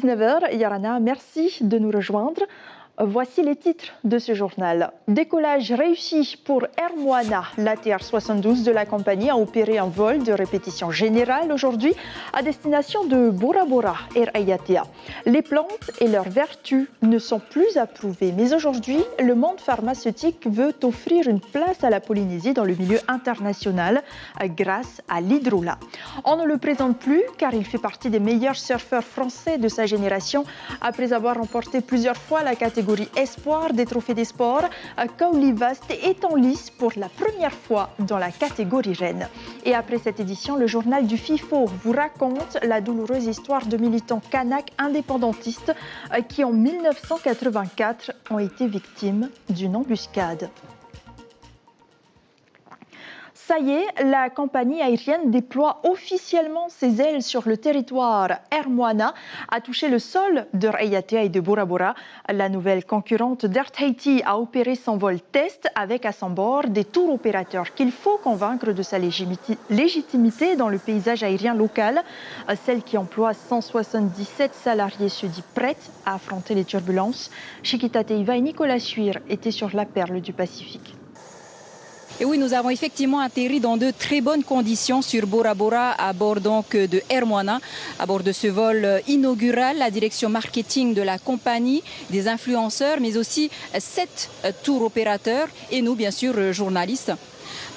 19h. Yarana, merci de nous rejoindre. Voici les titres de ce journal. Décollage réussi pour Air Moana. L'ATR-72 de la compagnie a opéré un vol de répétition générale aujourd'hui à destination de Bora Bora, Air Hayatia. Les plantes et leurs vertus ne sont plus approuvées. Mais aujourd'hui, le monde pharmaceutique veut offrir une place à la Polynésie dans le milieu international grâce à l'hydrolat. On ne le présente plus car il fait partie des meilleurs surfeurs français de sa génération après avoir remporté plusieurs fois la catégorie Espoir des trophées des sports. Kauli Vast est en lice pour la première fois dans la catégorie reine. Et après cette édition, le journal du FIFO vous raconte la douloureuse histoire de militants kanaks indépendantistes qui en 1984 ont été victimes d'une embuscade. Ça y est, la compagnie aérienne déploie officiellement ses ailes sur le territoire. Air Moana a touché le sol de Hayatia et de Bora Bora. La nouvelle concurrente d'Air Tahiti a opéré son vol test avec à son bord des tours opérateurs qu'il faut convaincre de sa légitimité dans le paysage aérien local. Celle qui emploie 177 salariés se dit prête à affronter les turbulences. Chiquita Teiva et Nicolas Suir étaient sur la perle du Pacifique. Et oui, nous avons effectivement atterri dans de très bonnes conditions sur Bora Bora à bord donc de Air Moana. À bord de ce vol inaugural, la direction marketing de la compagnie, des influenceurs, mais aussi 7 tours opérateurs et nous, bien sûr, journalistes.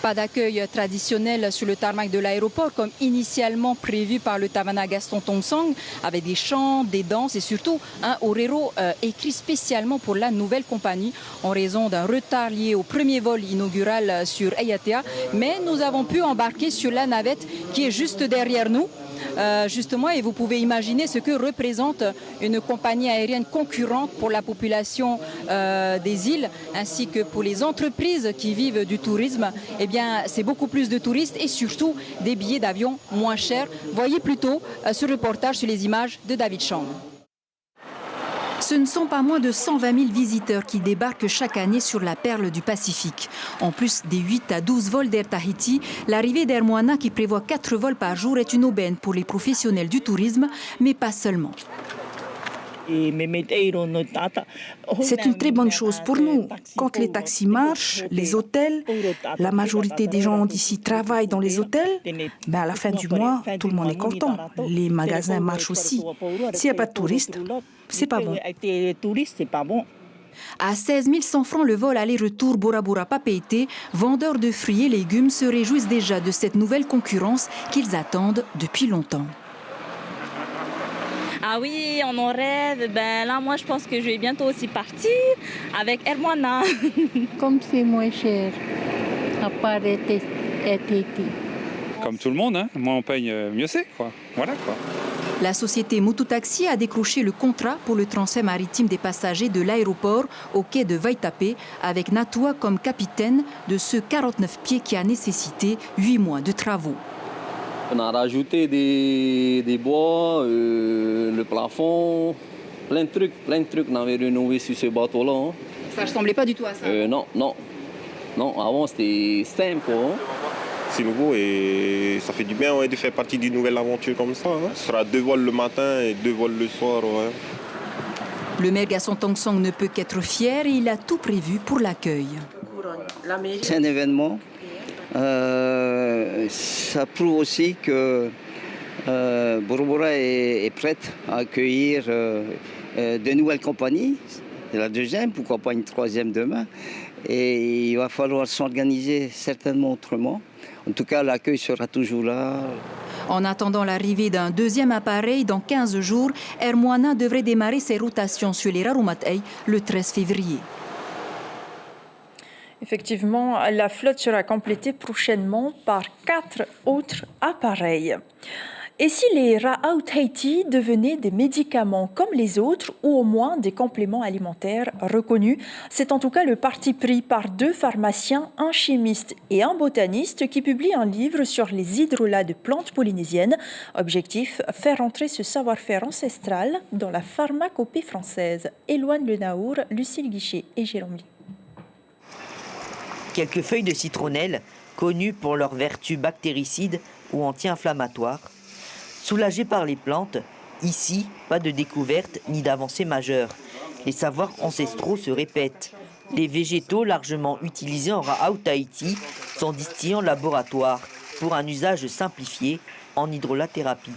Pas d'accueil traditionnel sur le tarmac de l'aéroport comme initialement prévu par le Tavana Gaston Tongson avec des chants, des danses et surtout un orero écrit spécialement pour la nouvelle compagnie en raison d'un retard lié au premier vol inaugural sur Hayatia. Mais nous avons pu embarquer sur la navette qui est juste derrière nous. Justement, et vous pouvez imaginer ce que représente une compagnie aérienne concurrente pour la population des îles ainsi que pour les entreprises qui vivent du tourisme. Eh bien, c'est beaucoup plus de touristes et surtout des billets d'avion moins chers. Voyez plutôt ce reportage sur les images de David Chang. Ce ne sont pas moins de 120 000 visiteurs qui débarquent chaque année sur la perle du Pacifique. En plus des 8 à 12 vols d'Air Tahiti, l'arrivée d'Air Moana qui prévoit 4 vols par jour est une aubaine pour les professionnels du tourisme, mais pas seulement. C'est une très bonne chose pour nous. Quand les taxis marchent, les hôtels, la majorité des gens d'ici travaillent dans les hôtels, à la fin du mois, tout le monde est content. Les magasins marchent aussi. S'il n'y a pas de touristes, c'est pas bon. À 16 100 francs le vol aller-retour Bora Bora Papeete, vendeurs de fruits et légumes se réjouissent déjà de cette nouvelle concurrence qu'ils attendent depuis longtemps. Ah oui, on en rêve. Là, moi, je pense que je vais bientôt aussi partir avec Air Moana. Comme c'est moins cher, à part RTT. Comme tout le monde, hein. Moins on paye, mieux c'est, quoi. Voilà, quoi. La société Mutu Taxi a décroché le contrat pour le transfert maritime des passagers de l'aéroport au quai de Vaitape avec Natua comme capitaine de ce 49 pieds qui a nécessité 8 mois de travaux. On a rajouté des bois, le plafond, plein de trucs qu'on avait rénové sur ce bateau-là. Hein. Ça ne ressemblait pas du tout à ça? Non, avant c'était simple. Hein. C'est nouveau et ça fait du bien de faire partie d'une nouvelle aventure comme ça. Hein. Ce sera 2 vols le matin et 2 vols le soir. Ouais. Le maire Gaston Tongson ne peut qu'être fier et il a tout prévu pour l'accueil. C'est un événement. Ça prouve aussi que Bora Bora est prête à accueillir de nouvelles compagnies. C'est la deuxième, pourquoi pas une troisième demain. Et il va falloir s'organiser certainement autrement. En tout cas, l'accueil sera toujours là. En attendant l'arrivée d'un deuxième appareil, dans 15 jours, Air Moana devrait démarrer ses rotations sur les Rarumatei le 13 février. Effectivement, la flotte sera complétée prochainement par 4 autres appareils. Et si les Ra'au Tahiti devenaient des médicaments comme les autres ou au moins des compléments alimentaires reconnus? C'est en tout cas le parti pris par 2 pharmaciens, un chimiste et un botaniste qui publient un livre sur les hydrolats de plantes polynésiennes. Objectif, faire entrer ce savoir-faire ancestral dans la pharmacopée française. Éloigne Le Naour, Lucille Guichet et Jérôme Lee. Quelques feuilles de citronnelle, connues pour leurs vertus bactéricides ou anti-inflammatoires. Soulagées par les plantes, Ici, pas de découverte ni d'avancée majeure. Les savoirs ancestraux se répètent. Les végétaux largement utilisés en Raau-Tahiti sont distillés en laboratoire pour un usage simplifié en hydrolathérapie.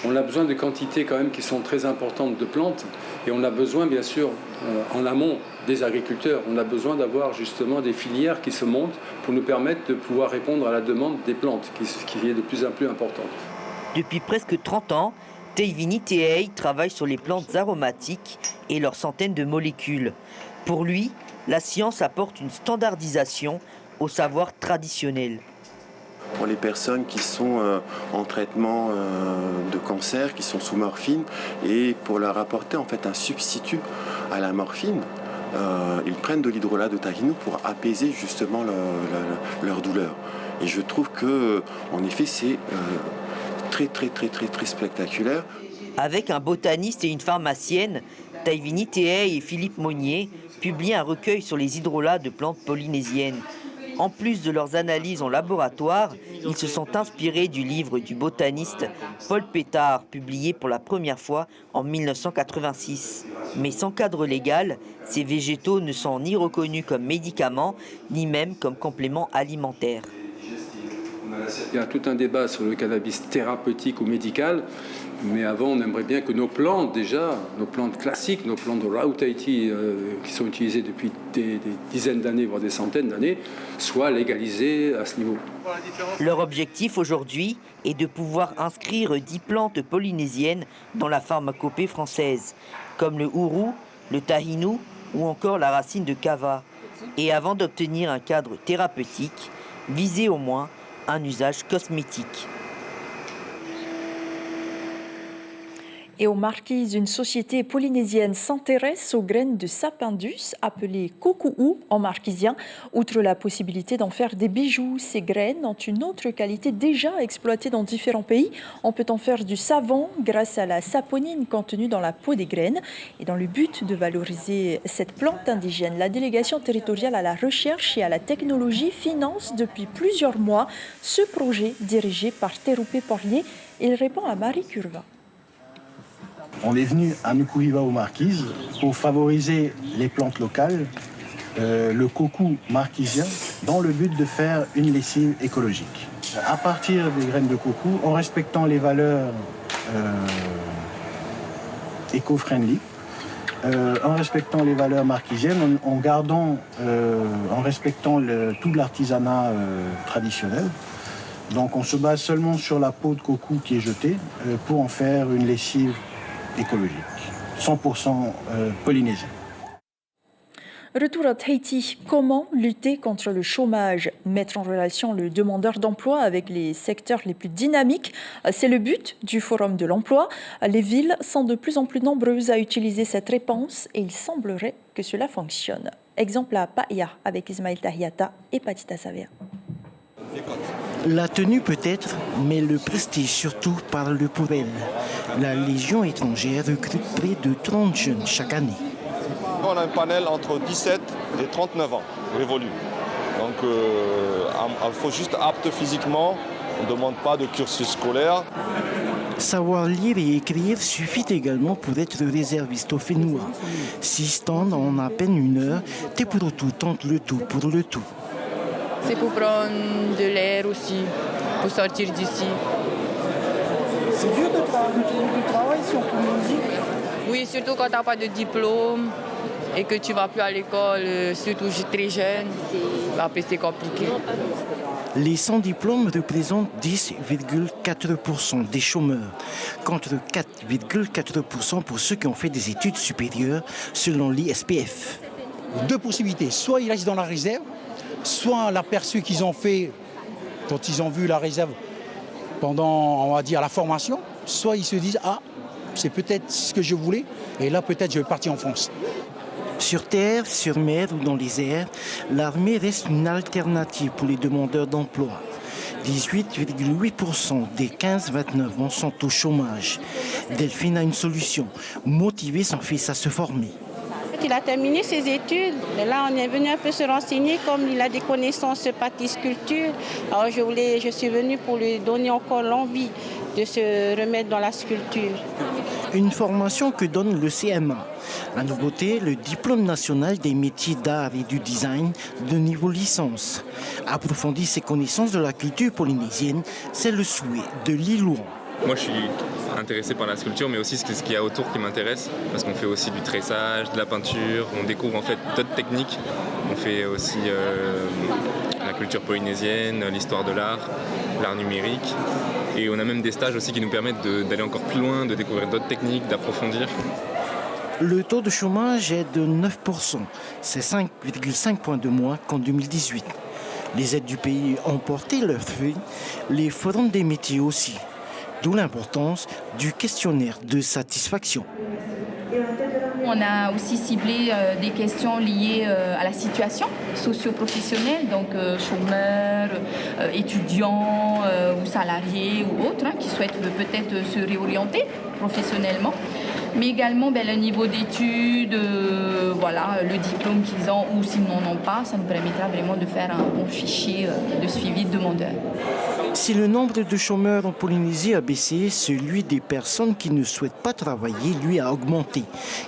On a besoin de quantités quand même qui sont très importantes de plantes et on a besoin bien sûr en amont des agriculteurs, on a besoin d'avoir justement des filières qui se montent pour nous permettre de pouvoir répondre à la demande des plantes qui est de plus en plus importante. Depuis presque 30 ans, Teivini Tehei travaille sur les plantes aromatiques et leurs centaines de molécules. Pour lui, la science apporte une standardisation au savoir traditionnel. Pour les personnes qui sont en traitement de cancer, qui sont sous morphine, et pour leur apporter en fait un substitut à la morphine, ils prennent de l'hydrolat de tahini pour apaiser justement leur douleur. Et je trouve que, en effet, c'est très spectaculaire. Avec un botaniste et une pharmacienne, Teivini Tehei et Philippe Monnier publient un recueil sur les hydrolats de plantes polynésiennes. En plus de leurs analyses en laboratoire, ils se sont inspirés du livre du botaniste Paul Pétard, publié pour la première fois en 1986. Mais sans cadre légal, ces végétaux ne sont ni reconnus comme médicaments, ni même comme compléments alimentaires. Il y a tout un débat sur le cannabis thérapeutique ou médical, mais avant on aimerait bien que nos plantes déjà, nos plantes classiques, nos plantes de Raau-Tahiti qui sont utilisées depuis des dizaines d'années, voire des centaines d'années, soient légalisées à ce niveau. Leur objectif aujourd'hui est de pouvoir inscrire 10 plantes polynésiennes dans la pharmacopée française, comme le ourou, le tahinou ou encore la racine de kava. Et avant d'obtenir un cadre thérapeutique, viser au moins un usage cosmétique. Et aux Marquises, une société polynésienne s'intéresse aux graines de sapindus, appelées koku'u en marquisien. Outre la possibilité d'en faire des bijoux, ces graines ont une autre qualité déjà exploitée dans différents pays. On peut en faire du savon grâce à la saponine contenue dans la peau des graines. Et dans le but de valoriser cette plante indigène, la délégation territoriale à la recherche et à la technologie finance depuis plusieurs mois ce projet dirigé par Terupe Porlier. Il répond à Marie Curva. On est venu à Nukuhiva aux Marquises pour favoriser les plantes locales, le coco marquisien, dans le but de faire une lessive écologique. À partir des graines de coco, en respectant les valeurs éco-friendly, en respectant les valeurs marquisiennes, en respectant tout l'artisanat traditionnel. Donc on se base seulement sur la peau de coco qui est jetée pour en faire une lessive écologique, 100% polynésien. Retour à Tahiti. Comment lutter contre le chômage? Mettre en relation le demandeur d'emploi avec les secteurs les plus dynamiques. C'est le but du Forum de l'emploi. Les villes sont de plus en plus nombreuses à utiliser cette réponse et il semblerait que cela fonctionne. Exemple à Paia avec Ismaël Tahiata et Patita Savea. La tenue peut-être, mais le prestige surtout parle pour elle. La Légion étrangère recrute près de 30 jeunes chaque année. On a un panel entre 17 et 39 ans, révolu. Donc il faut juste apte physiquement, on ne demande pas de cursus scolaire. Savoir lire et écrire suffit également pour être réserviste au Fénois. 6 stands en à peine 1 heure, t'es pour tout, tente le tout pour le tout. C'est pour prendre de l'air aussi, pour sortir d'ici. C'est dur de travailler sur Polynésie? Oui, surtout quand tu n'as pas de diplôme et que tu ne vas plus à l'école, surtout très jeune, après c'est compliqué. Les sans diplôme représentent 10,4% des chômeurs, contre 4,4% pour ceux qui ont fait des études supérieures, selon l'ISPF. 2 possibilités, soit ils restent dans la réserve, soit l'aperçu qu'ils ont fait quand ils ont vu la réserve pendant, on va dire, la formation, soit ils se disent « Ah, c'est peut-être ce que je voulais, et là peut-être je vais partir en France ». Sur terre, sur mer ou dans les airs, l'armée reste une alternative pour les demandeurs d'emploi. 18,8% des 15-29 ans sont au chômage. Delphine a une solution, motiver son fils à se former. Il a terminé ses études. Et là, on est venu un peu se renseigner, comme il a des connaissances pâtisserie-sculpture. Alors, je suis venue pour lui donner encore l'envie de se remettre dans la sculpture. Une formation que donne le CMA. La nouveauté, le diplôme national des métiers d'art et du design de niveau licence. Approfondir ses connaissances de la culture polynésienne, c'est le souhait de Lilouan. Moi, je suis intéressé par la sculpture, mais aussi ce qu'il y a autour qui m'intéresse, parce qu'on fait aussi du tressage, de la peinture, on découvre en fait d'autres techniques. On fait aussi la culture polynésienne, l'histoire de l'art numérique, et on a même des stages aussi qui nous permettent d'aller encore plus loin, de découvrir d'autres techniques, d'approfondir. Le taux de chômage est de 9%, c'est 5,5 points de moins qu'en 2018. Les aides du pays ont porté leurs fruits, les forums des métiers aussi. D'où l'importance du questionnaire de satisfaction. On a aussi ciblé des questions liées à la situation socio-professionnelle, donc chômeurs, étudiants ou salariés ou autres qui souhaitent peut-être se réorienter professionnellement. Mais également le niveau d'études, le diplôme qu'ils ont ou s'ils n'en ont pas, ça nous permettra vraiment de faire un bon fichier de suivi de demandeurs. Si le nombre de chômeurs en Polynésie a baissé, celui des personnes qui ne souhaitent pas travailler, lui, a augmenté.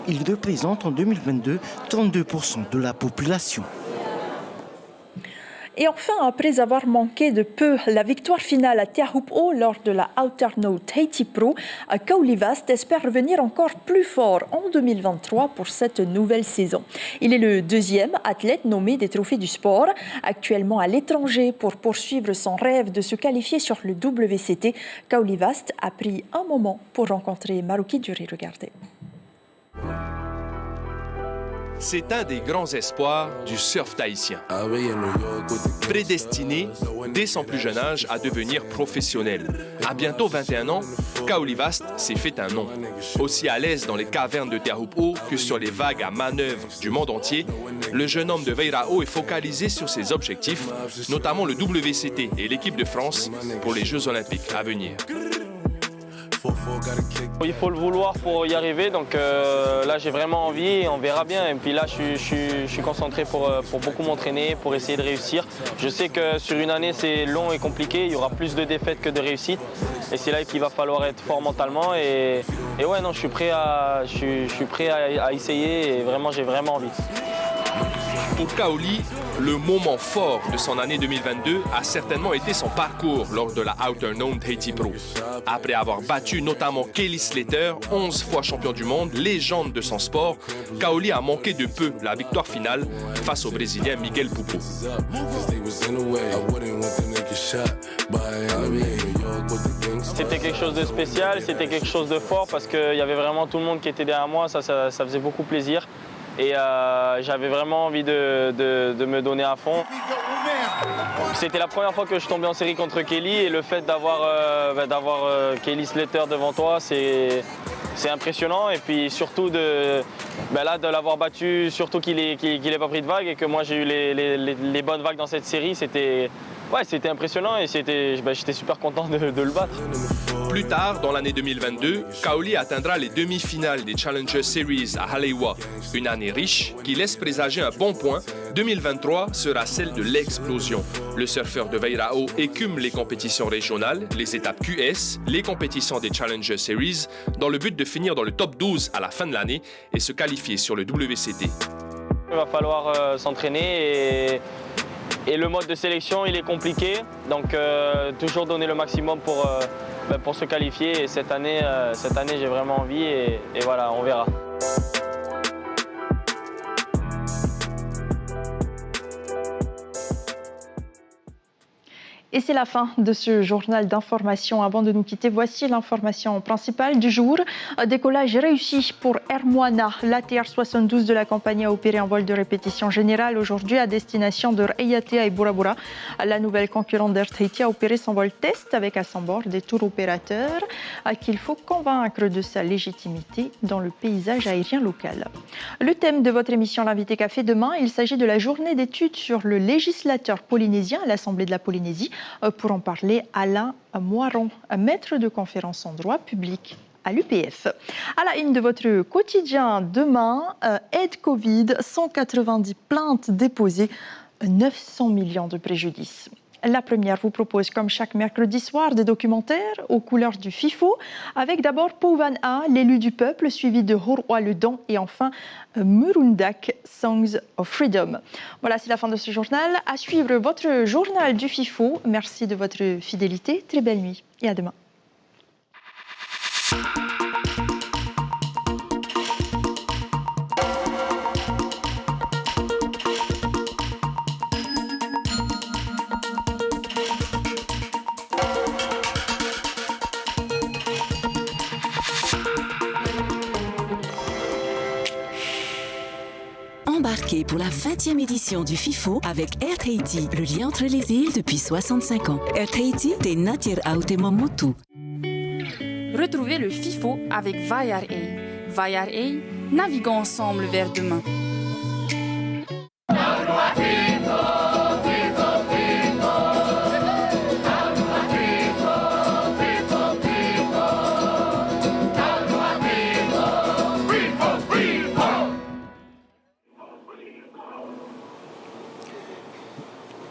Il représente en 2022 32% de la population. Et enfin, après avoir manqué de peu la victoire finale à Teahupo'o lors de la Outer Node Tahiti Pro, Kaulivast espère revenir encore plus fort en 2023 pour cette nouvelle saison. Il est le deuxième athlète nommé des trophées du sport, actuellement à l'étranger pour poursuivre son rêve de se qualifier sur le WCT. Kaulivast a pris un moment pour rencontrer Maruki Duri. Regardez. C'est un des grands espoirs du surf tahitien. Prédestiné, dès son plus jeune âge, à devenir professionnel. À bientôt 21 ans, Kaulivast s'est fait un nom. Aussi à l'aise dans les cavernes de Teahupo'o que sur les vagues à manœuvre du monde entier, le jeune homme de Veirao est focalisé sur ses objectifs, notamment le WCT et l'équipe de France pour les Jeux Olympiques à venir. Il faut le vouloir pour y arriver, donc là j'ai vraiment envie et on verra bien. Et puis là je suis concentré pour beaucoup m'entraîner, pour essayer de réussir. Je sais que sur une année c'est long et compliqué, il y aura plus de défaites que de réussites. Et c'est là qu'il va falloir être fort mentalement. Et ouais, non, je suis prêt à essayer et vraiment j'ai vraiment envie. Pour Kaoli, le moment fort de son année 2022 a certainement été son parcours lors de la Outer Node Tahiti Pro. Après avoir battu notamment Kelly Slater, 11 fois champion du monde, légende de son sport, Kaoli a manqué de peu la victoire finale face au Brésilien Miguel Pupo. C'était quelque chose de spécial, c'était quelque chose de fort parce qu'il y avait vraiment tout le monde qui était derrière moi, ça faisait beaucoup plaisir. Et j'avais vraiment envie de me donner à fond. C'était la première fois que je tombais en série contre Kelly et le fait d'avoir Kelly Slater devant toi, c'est impressionnant. Et puis surtout de l'avoir battu, surtout qu'il n'ait pas pris de vague et que moi j'ai eu les bonnes vagues dans cette série, c'était impressionnant et j'étais super content de le battre. Plus tard, dans l'année 2022, Kaoli atteindra les demi-finales des Challenger Series à Haleiwa. Une année riche qui laisse présager un bon point. 2023 sera celle de l'explosion. Le surfeur de Veirao écume les compétitions régionales, les étapes QS, les compétitions des Challenger Series, dans le but de finir dans le top 12 à la fin de l'année et se qualifier sur le WCT. Il va falloir s'entraîner et le mode de sélection il est compliqué, donc toujours donner le maximum pour se qualifier. Et cette année j'ai vraiment envie et voilà, on verra. Et c'est la fin de ce journal d'information. Avant de nous quitter, voici l'information principale du jour. Décollage réussi pour Air Moana. L'ATR-72 de la compagnie a opéré un vol de répétition générale aujourd'hui à destination de Raiatea et Bora. La nouvelle concurrente d'Air Tahiti a opéré son vol test avec à son bord des tours opérateurs qu'il faut convaincre de sa légitimité dans le paysage aérien local. Le thème de votre émission L'Invité Café demain, il s'agit de la journée d'études sur le législateur polynésien à l'Assemblée de la Polynésie. Pour en parler, Alain Moiron, maître de conférence en droit public à l'UPF. À la une de votre quotidien demain, aide Covid, 190 plaintes déposées, 900 millions de préjudices. La première vous propose, comme chaque mercredi soir, des documentaires aux couleurs du FIFO, avec d'abord Pouvan A, l'élu du peuple, suivi de Horwa le Don et enfin Murundak, Songs of Freedom. Voilà, c'est la fin de ce journal. À suivre votre journal du FIFO. Merci de votre fidélité. Très belle nuit et à demain. Embarquez pour la 20e édition du FIFO avec Air Tahiti, le lien entre les îles depuis 65 ans. Air Tahiti, te natir autemamotu. Retrouvez le FIFO avec Vayar Air. Vayar Air, naviguons ensemble vers demain.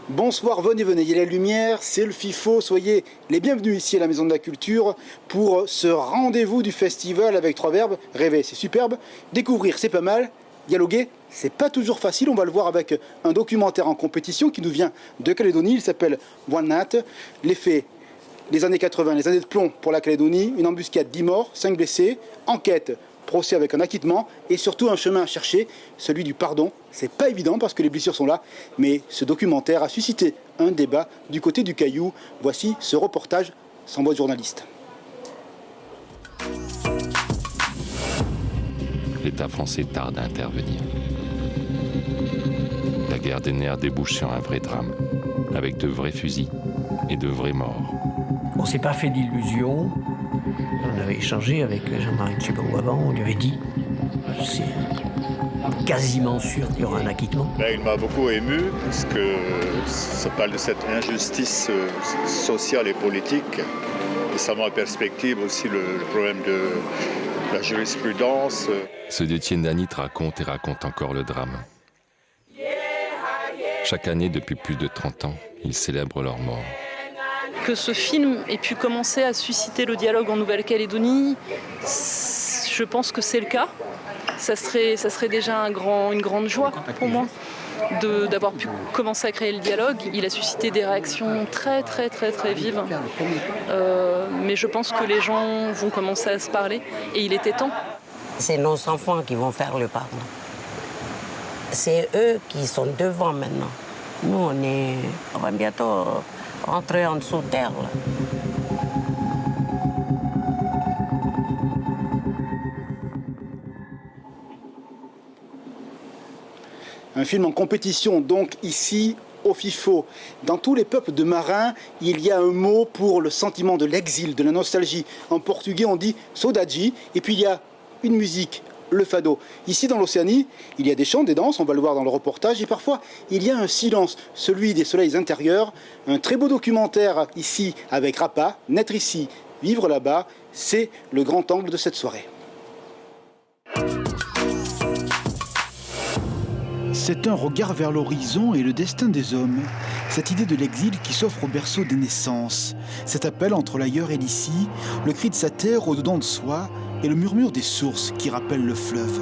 Bonsoir, venez, il y a la lumière, c'est le FIFO, soyez les bienvenus ici à la Maison de la Culture pour ce rendez-vous du festival avec 3 verbes. Rêver, c'est superbe, découvrir, c'est pas mal, dialoguer, c'est pas toujours facile, on va le voir avec un documentaire en compétition qui nous vient de Calédonie, il s'appelle Wanat, les faits, les années 80, les années de plomb pour la Calédonie, une embuscade, 10 morts, 5 blessés, enquête, procès avec un acquittement et surtout un chemin à chercher, celui du pardon. C'est pas évident parce que les blessures sont là, mais ce documentaire a suscité un débat du côté du Caillou. Voici ce reportage sans voix de journaliste. L'État français tarde à intervenir. La guerre des nerfs débouche sur un vrai drame, avec de vrais fusils et de vrais morts. On ne s'est pas fait d'illusions. On avait échangé avec Jean-Marie Tchibaou avant, on lui avait dit c'est quasiment sûr qu'il y aura un acquittement. Il m'a beaucoup ému parce que ça parle de cette injustice sociale et politique. Et ça met en perspective aussi le problème de la jurisprudence. Ceux d'Étienne Danit racontent et racontent encore le drame. Chaque année, depuis plus de 30 ans, ils célèbrent leur mort. Que ce film ait pu commencer à susciter le dialogue en Nouvelle-Calédonie, je pense que c'est le cas. Ça serait déjà une grande joie pour moi d'avoir pu commencer à créer le dialogue. Il a suscité des réactions très très très très vives. Mais je pense que les gens vont commencer à se parler et il était temps. C'est nos enfants qui vont faire le pardon. C'est eux qui sont devant maintenant. Nous, on va bientôt rentrer en dessous de terre. Là. Un film en compétition, donc ici au FIFO. Dans tous les peuples de marins, il y a un mot pour le sentiment de l'exil, de la nostalgie. En portugais, on dit saudade. Et puis il y a une musique, le fado. Ici, dans l'Océanie, il y a des chants, des danses, on va le voir dans le reportage. Et parfois, il y a un silence, celui des soleils intérieurs. Un très beau documentaire ici avec Rapa, Naître ici, vivre là-bas. C'est le grand angle de cette soirée. C'est un regard vers l'horizon et le destin des hommes. Cette idée de l'exil qui s'offre au berceau des naissances. Cet appel entre l'ailleurs et l'ici, le cri de sa terre au-dedans de soi et le murmure des sources qui rappellent le fleuve.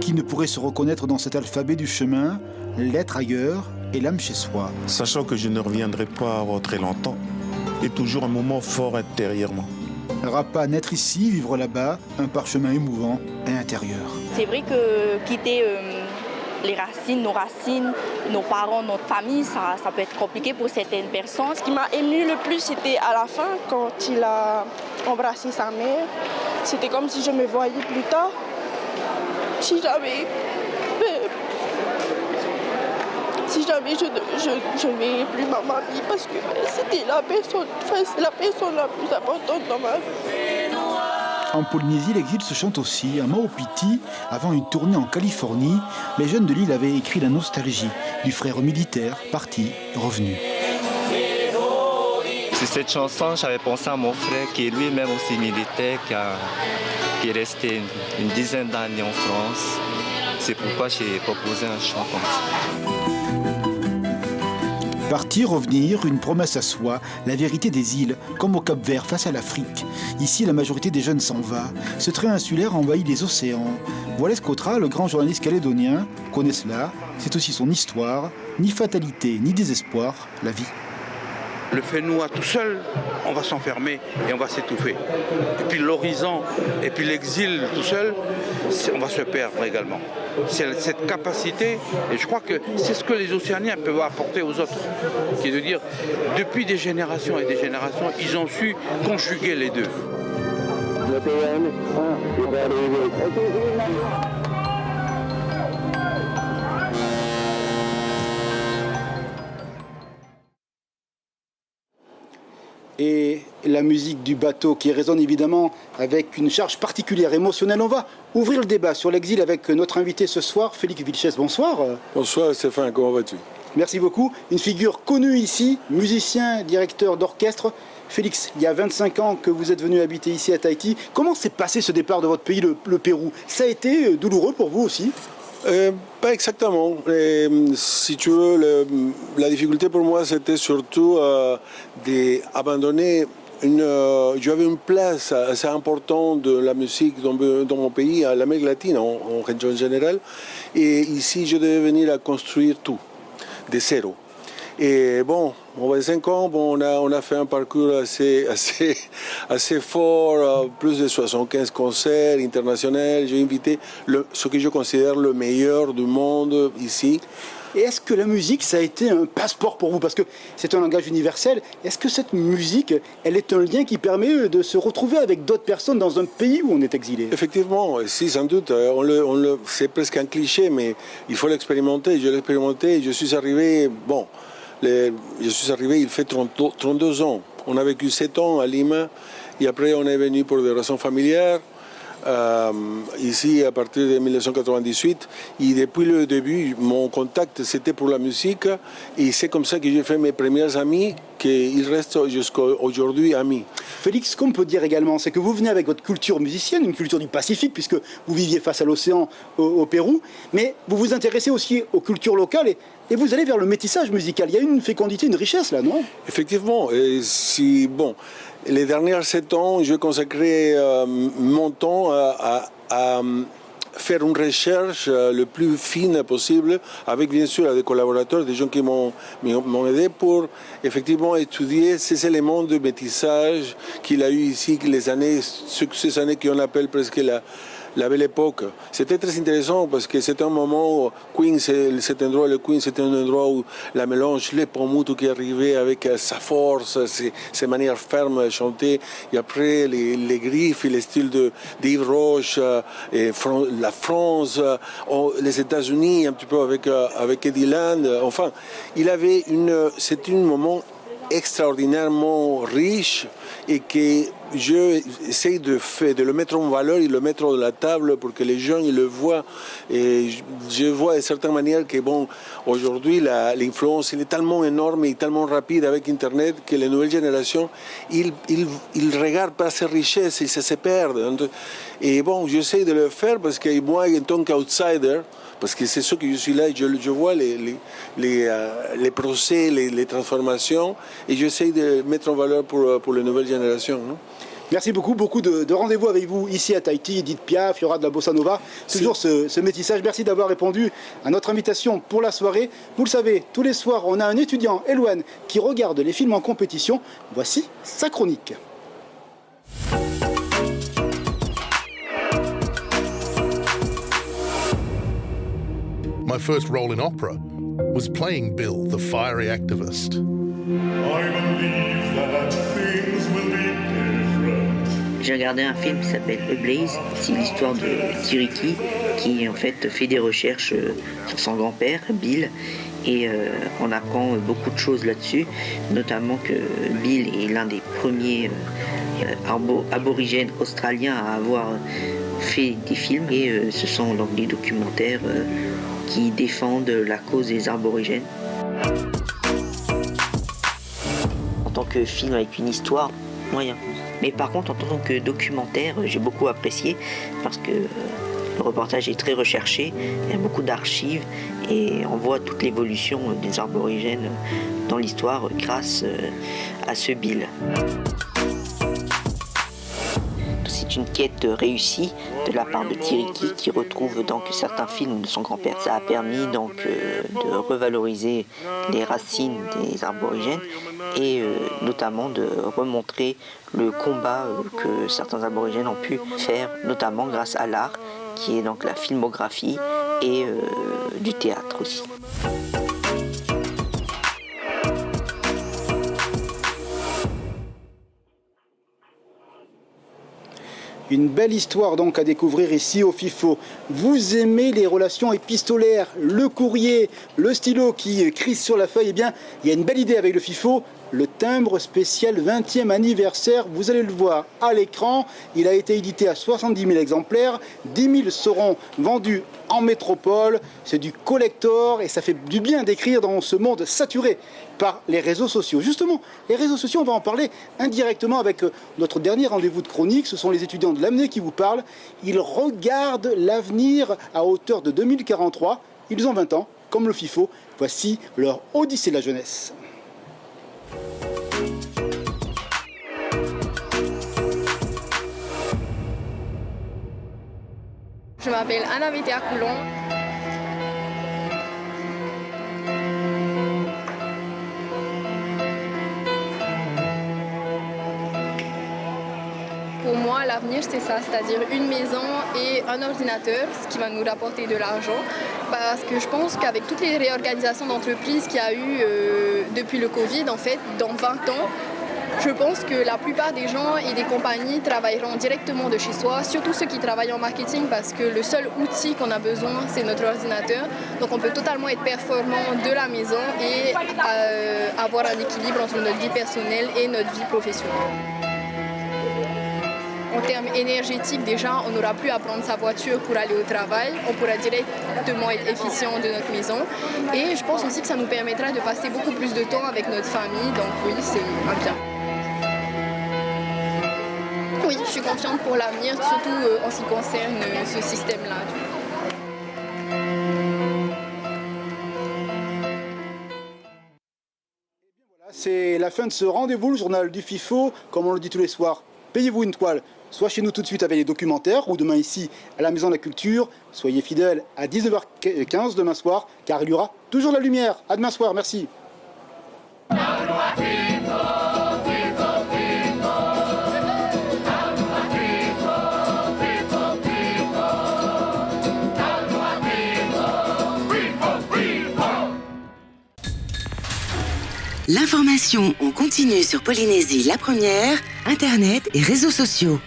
Qui ne pourrait se reconnaître dans cet alphabet du chemin, l'être ailleurs et l'âme chez soi. Sachant que je ne reviendrai pas très longtemps, et toujours un moment fort intérieurement. Rapa, naître ici, vivre là-bas, un parchemin émouvant et intérieur. C'est vrai que quitter les racines, nos parents, notre famille, ça peut être compliqué pour certaines personnes. Ce qui m'a ému le plus, c'était à la fin, quand il a embrassé sa mère. C'était comme si je me voyais plus tard. Si jamais je ne verrai plus ma mamie, parce que c'était la personne la plus importante dans ma vie. En Polynésie, l'exil se chante aussi. À Maupiti, avant une tournée en Californie, les jeunes de l'île avaient écrit la nostalgie du frère militaire, parti, revenu. Sur cette chanson, j'avais pensé à mon frère qui est lui-même aussi militaire, qui est resté une dizaine d'années en France. C'est pourquoi j'ai proposé un chant comme ça. Partir, revenir, une promesse à soi, la vérité des îles, comme au Cap-Vert face à l'Afrique. Ici, la majorité des jeunes s'en va. Ce trait insulaire envahit les océans. Wallace Cotra, le grand journaliste calédonien, connaît cela. C'est aussi son histoire. Ni fatalité, ni désespoir, la vie. Le Fénois tout seul, on va s'enfermer et on va s'étouffer. Et puis l'horizon, et puis l'exil tout seul, on va se perdre également. C'est cette capacité, et je crois que c'est ce que les Océaniens peuvent apporter aux autres, qui est de dire, depuis des générations et des générations, ils ont su conjuguer les deux. Et la musique du bateau qui résonne évidemment avec une charge particulière, émotionnelle. On va ouvrir le débat sur l'exil avec notre invité ce soir, Félix Vilches. Bonsoir. Bonsoir Stéphane, comment vas-tu? Merci beaucoup. Une figure connue ici, musicien, directeur d'orchestre. Félix, il y a 25 ans que vous êtes venu habiter ici à Tahiti. Comment s'est passé ce départ de votre pays, le Pérou? Ça a été douloureux pour vous aussi? Pas exactement. Si tu veux, la difficulté pour moi, c'était surtout d'abandonner j'avais une place assez importante de la musique dans mon pays, à l'Amérique latine, en région générale. Et ici, je devais venir à construire tout, de zéro. Et bon, en 25 ans, on a fait un parcours assez fort, plus de 75 concerts internationaux. J'ai invité ce que je considère le meilleur du monde ici. Et est-ce que la musique, ça a été un passeport pour vous? Parce que c'est un langage universel. Est-ce que cette musique, elle est un lien qui permet de se retrouver avec d'autres personnes dans un pays où on est exilé? Effectivement, si, sans doute. C'est presque un cliché, mais il faut l'expérimenter. Je l'ai expérimenté. Je suis arrivé, il fait 32 ans. On a vécu 7 ans à Lima. Et après, on est venu pour des raisons familières. Ici à partir de 1998 et depuis le début mon contact c'était pour la musique et c'est comme ça que j'ai fait mes premiers amis qu'ils restent jusqu'à aujourd'hui amis. Félix, ce qu'on peut dire également c'est que vous venez avec votre culture musicienne, une culture du Pacifique puisque vous viviez face à l'océan au Pérou, mais vous vous intéressez aussi aux cultures locales et vous allez vers le métissage musical. Il y a une fécondité, une richesse là, non? Effectivement, les derniers 7 ans, je consacrais mon temps à faire une recherche le plus fine possible, avec bien sûr des collaborateurs, des gens qui m'ont aidé pour effectivement étudier ces éléments de métissage qu'il a eu ici, ces années qu'on appelle presque la belle époque. C'était très intéressant parce que c'était un moment où Queen, cet endroit, le Queen, c'était un endroit où la mélange, les Pomotu qui arrivaient avec sa force, ses manières fermes à chanter, et après les griffes et les styles d'Yves Roche, et la France, les États-Unis, un petit peu avec Eddie Land. Enfin, c'était un moment extraordinairement riche et que j'essaie de le mettre en valeur et le mettre sur la table pour que les gens ils le voient. Et je vois de certaines manières que aujourd'hui l'influence elle est tellement énorme et tellement rapide avec Internet que les nouvelles générations ils regardent pas ces richesses et ça se perdent. Et j'essaie de le faire parce que moi en tant qu'outsider, parce que c'est ce que je suis là, je vois les procès, les transformations, et j'essaie de mettre en valeur pour les nouvelles générations. Non? Merci beaucoup de rendez-vous avec vous ici à Tahiti. Edith Piaf, il y aura de la bossa nova, toujours ce métissage. Merci d'avoir répondu à notre invitation pour la soirée. Vous le savez, tous les soirs, on a un étudiant, Elouane, qui regarde les films en compétition. Voici sa chronique. My first role in opera was playing Bill, the fiery activist. I believe that things will be different. J'ai regardé un film qui s'appelle A Blaze. C'est l'histoire de Tiriki qui en fait fait des recherches sur son grand-père, Bill. Et on apprend beaucoup de choses là-dessus, notamment que Bill est l'un des premiers aborigènes australiens à avoir fait des films. Et ce sont donc des documentaires qui défendent la cause des aborigènes. En tant que film avec une histoire, moyen. Mais par contre, en tant que documentaire, j'ai beaucoup apprécié parce que Le reportage est très recherché, il y a beaucoup d'archives et on voit toute l'évolution des aborigènes dans l'histoire grâce à ce Bill. C'est une quête réussie de la part de Tiriki qui retrouve donc certains films de son grand-père. Ça a permis donc de revaloriser les racines des aborigènes et notamment de remontrer le combat que certains aborigènes ont pu faire, notamment grâce à l'art qui est donc la filmographie et du théâtre aussi. Une belle histoire donc à découvrir ici au FIFO. Vous aimez les relations épistolaires, le courrier, le stylo qui crisse sur la feuille, eh bien, il y a une belle idée avec le FIFO. Le timbre spécial 20e anniversaire, vous allez le voir à l'écran. Il a été édité à 70 000 exemplaires. 10 000 seront vendus en métropole. C'est du collector et ça fait du bien d'écrire dans ce monde saturé par les réseaux sociaux. Justement, les réseaux sociaux, on va en parler indirectement avec notre dernier rendez-vous de chronique. Ce sont les étudiants de l'AMNE qui vous parlent. Ils regardent l'avenir à hauteur de 2043. Ils ont 20 ans, comme le FIFO. Voici leur Odyssée de la jeunesse. Je m'appelle Anna Vétéa Coulon. Pour moi, l'avenir, c'est ça, c'est-à-dire une maison et un ordinateur, ce qui va nous rapporter de l'argent. Parce que je pense qu'avec toutes les réorganisations d'entreprises qu'il y a eu depuis le Covid, en fait, dans 20 ans, je pense que la plupart des gens et des compagnies travailleront directement de chez soi, surtout ceux qui travaillent en marketing parce que le seul outil qu'on a besoin, c'est notre ordinateur. Donc on peut totalement être performant de la maison et avoir un équilibre entre notre vie personnelle et notre vie professionnelle. En termes énergétiques, déjà, on n'aura plus à prendre sa voiture pour aller au travail. On pourra directement être efficient de notre maison. Et je pense aussi que ça nous permettra de passer beaucoup plus de temps avec notre famille. Donc oui, c'est un bien. Oui, je suis confiante pour l'avenir, surtout en ce qui concerne ce système-là. Voilà, c'est la fin de ce rendez-vous, le journal du FIFO, comme on le dit tous les soirs. Payez-vous une toile, soit chez nous tout de suite avec les documentaires, ou demain ici à la Maison de la Culture. Soyez fidèles à 19h15 demain soir, car il y aura toujours la lumière. À demain soir, merci. L'information en continu sur Polynésie la première, Internet et réseaux sociaux.